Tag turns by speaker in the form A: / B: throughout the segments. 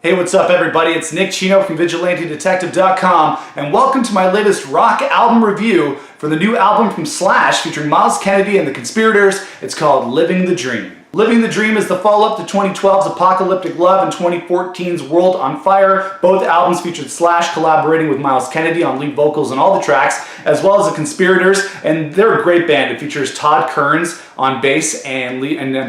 A: Hey, what's up everybody? It's Nick Chino from VigilanteDetective.com and welcome to my latest rock album review for the new album from Slash featuring Myles Kennedy and the Conspirators. It's called Living the Dream. Living the Dream is the follow-up to 2012's Apocalyptic Love and 2014's World on Fire. Both albums featured Slash collaborating with Myles Kennedy on lead vocals on all the tracks, as well as the Conspirators, and they're a great band. It features Todd Kerns on bass and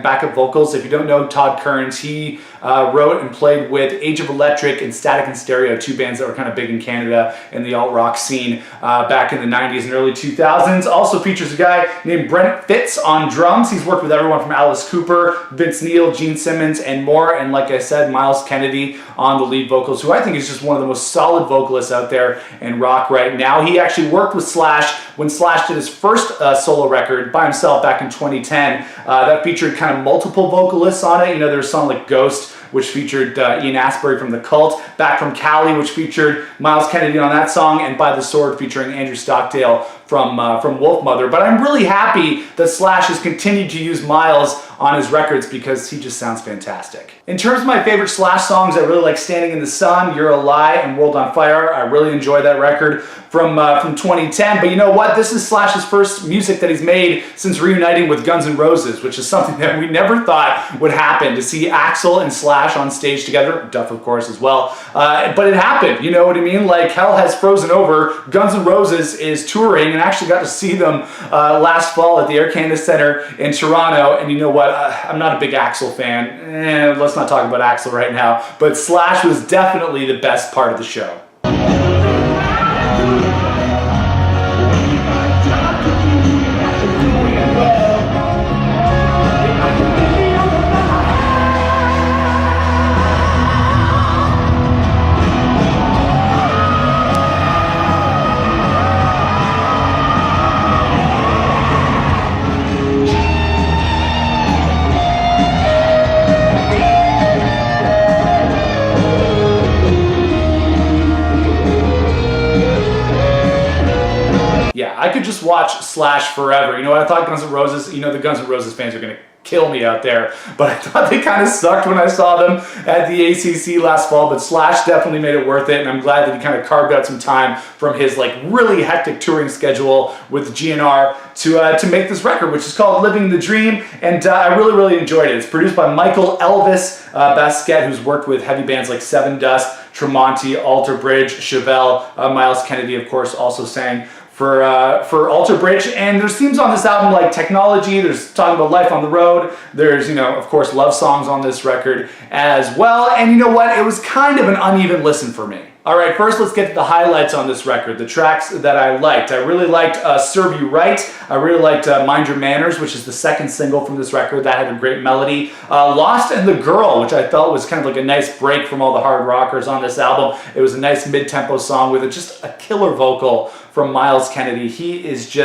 A: backup vocals. If you don't know Todd Kerns, he wrote and played with Age of Electric and Static and Stereo, two bands that were kind of big in Canada in the alt-rock scene back in the 90s and early 2000s. Also features a guy named Brent Fitz on drums. He's worked with everyone from Alice Cooper, Vince Neil, Gene Simmons, and more. And like I said, Myles Kennedy on the lead vocals, who I think is just one of the most solid vocalists out there in rock right now. He actually worked with Slash when Slash did his first solo record by himself back in 2010. That featured kind of multiple vocalists on it. You know, there's a song like Ghost, which featured Ian Astbury from The Cult, Back from Cali, which featured Myles Kennedy on that song, and By the Sword featuring Andrew Stockdale from Wolfmother. But I'm really happy that Slash has continued to use Myles on his records because he just sounds fantastic. In terms of my favorite Slash songs, I really like Standing in the Sun, You're a Lie, and World on Fire. I really enjoy that record from 2010. But you know what? This is Slash's first music that he's made since reuniting with Guns N' Roses, which is something that we never thought would happen, to see Axl and Slash on stage together, Duff of course as well. But it happened, you know what I mean? Like, hell has frozen over. Guns N' Roses is touring, and I actually got to see them last fall at the Air Canada Centre in Toronto. And you know what? I'm not a big Axl fan. Let's not talk about Axl right now. But Slash was definitely the best part of the show. Yeah, I could just watch Slash forever. You know what? I thought Guns N' Roses, you know, the Guns N' Roses fans are going to kill me out there, but I thought they kind of sucked when I saw them at the ACC last fall. But Slash definitely made it worth it, and I'm glad that he kind of carved out some time from his like really hectic touring schedule with GNR to make this record, which is called Living the Dream. And I really enjoyed it. It's produced by Michael Elvis Basquet, who's worked with heavy bands like Seven Dust, Tremonti, Alter Bridge, Chevelle. Myles Kennedy, of course, also sang for Alter Bridge. And there's themes on this album like Technology, there's talking about life on the road, there's, you know, of course, love songs on this record as well. And you know what? It was kind of an uneven listen for me. All right, first let's get to the highlights on this record, the tracks that I liked. I really liked Serve You Right. I really liked Mind Your Manners, which is the second single from this record. That had a great melody. Lost and the Girl, which I felt was kind of like a nice break from all the hard rockers on this album. It was a nice mid-tempo song with just a killer vocal from Myles Kennedy. He's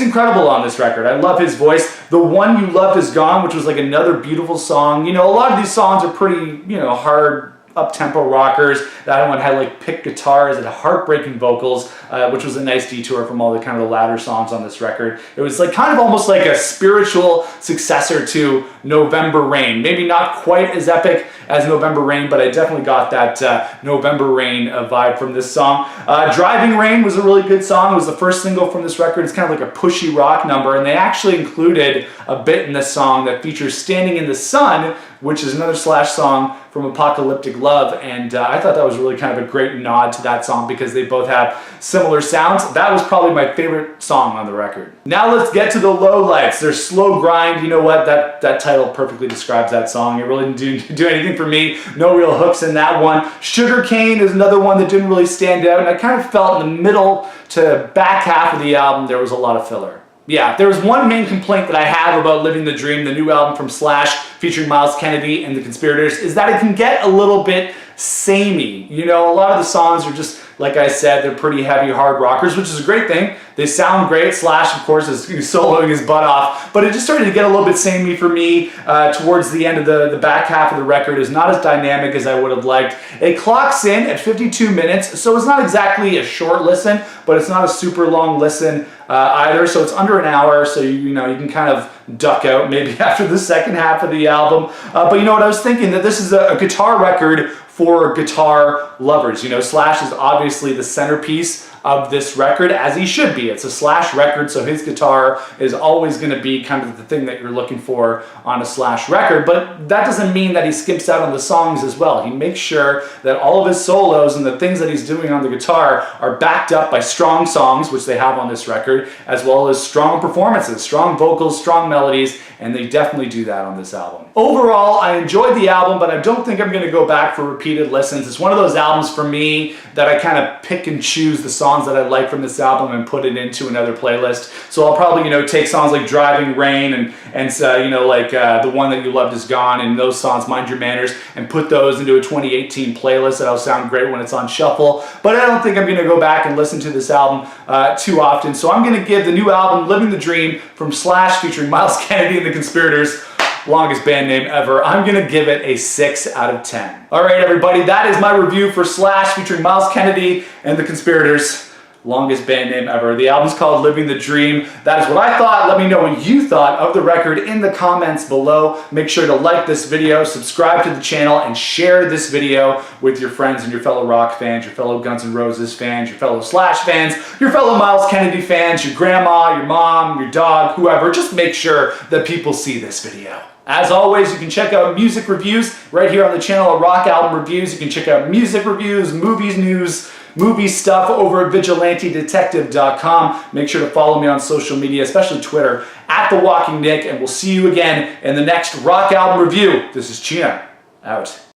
A: incredible on this record. I love his voice. The One You Loved Is Gone, which was like another beautiful song. You know, a lot of these songs are pretty, you know, hard, up-tempo rockers. That one had like pick guitars and heartbreaking vocals, which was a nice detour from all the kind of the ladder songs on this record. It was like kind of almost like a spiritual successor to November Rain. Maybe not quite as epic as November Rain, but I definitely got that November Rain vibe from this song. Driving Rain was a really good song. It was the first single from this record. It's kind of like a pushy rock number, and they actually included a bit in this song that features Standing in the Sun, which is another Slash song from Apocalyptic Love, and I thought that was really kind of a great nod to that song because they both have similar sounds. That was probably my favorite song on the record. Now let's get to the lowlights. There's Slow Grind. You know what? That title perfectly describes that song. It really didn't do anything for me. No real hooks in that one. Sugarcane is another one that didn't really stand out, and I kind of felt in the middle to back half of the album there was a lot of filler. Yeah, there was one main complaint that I have about Living the Dream, the new album from Slash featuring Myles Kennedy and the Conspirators, is that it can get a little bit samey. You know, a lot of the songs are just, like I said, they're pretty heavy hard rockers, which is a great thing. They sound great. Slash, of course, is soloing his butt off, but it just started to get a little bit samey for me towards the end of the back half of the record. Is not as dynamic as I would have liked. It clocks in at 52 minutes, so it's not exactly a short listen, but it's not a super long listen either, so it's under an hour, so you know, you can kind of duck out maybe after the second half of the album. But you know what, I was thinking that this is a guitar record for guitar lovers. You know, Slash is obviously the centerpiece of this record, as he should be. It's a Slash record, so his guitar is always going to be kind of the thing that you're looking for on a Slash record, but that doesn't mean that he skips out on the songs as well. He makes sure that all of his solos and the things that he's doing on the guitar are backed up by strong songs, which they have on this record, as well as strong performances, strong vocals, strong melodies, and they definitely do that on this album. Overall, I enjoyed the album, but I don't think I'm going to go back for repeated listens. It's one of those albums for me that I kind of pick and choose the songs that I like from this album and put it into another playlist. So I'll probably, you know, take songs like Driving Rain and you know, like The One That You Loved Is Gone, and those songs, Mind Your Manners, and put those into a 2018 playlist that'll sound great when it's on shuffle. But I don't think I'm going to go back and listen to this album too often. So I'm going to give the new album, Living the Dream, from Slash featuring Myles Kennedy and the Conspirators, longest band name ever, I'm gonna give it a 6 out of 10. All right, everybody, that is my review for Slash featuring Myles Kennedy and the Conspirators, longest band name ever. The album's called Living the Dream. That is what I thought. Let me know what you thought of the record in the comments below. Make sure to like this video, subscribe to the channel, and share this video with your friends and your fellow rock fans, your fellow Guns N' Roses fans, your fellow Slash fans, your fellow Myles Kennedy fans, your grandma, your mom, your dog, whoever. Just make sure that people see this video. As always, you can check out music reviews right here on the channel at Rock Album Reviews. You can check out music reviews, movies news, movie stuff over at vigilantedetective.com. Make sure to follow me on social media, especially Twitter, at The Walking Nick, and we'll see you again in the next Rock Album Review. This is Chino, out.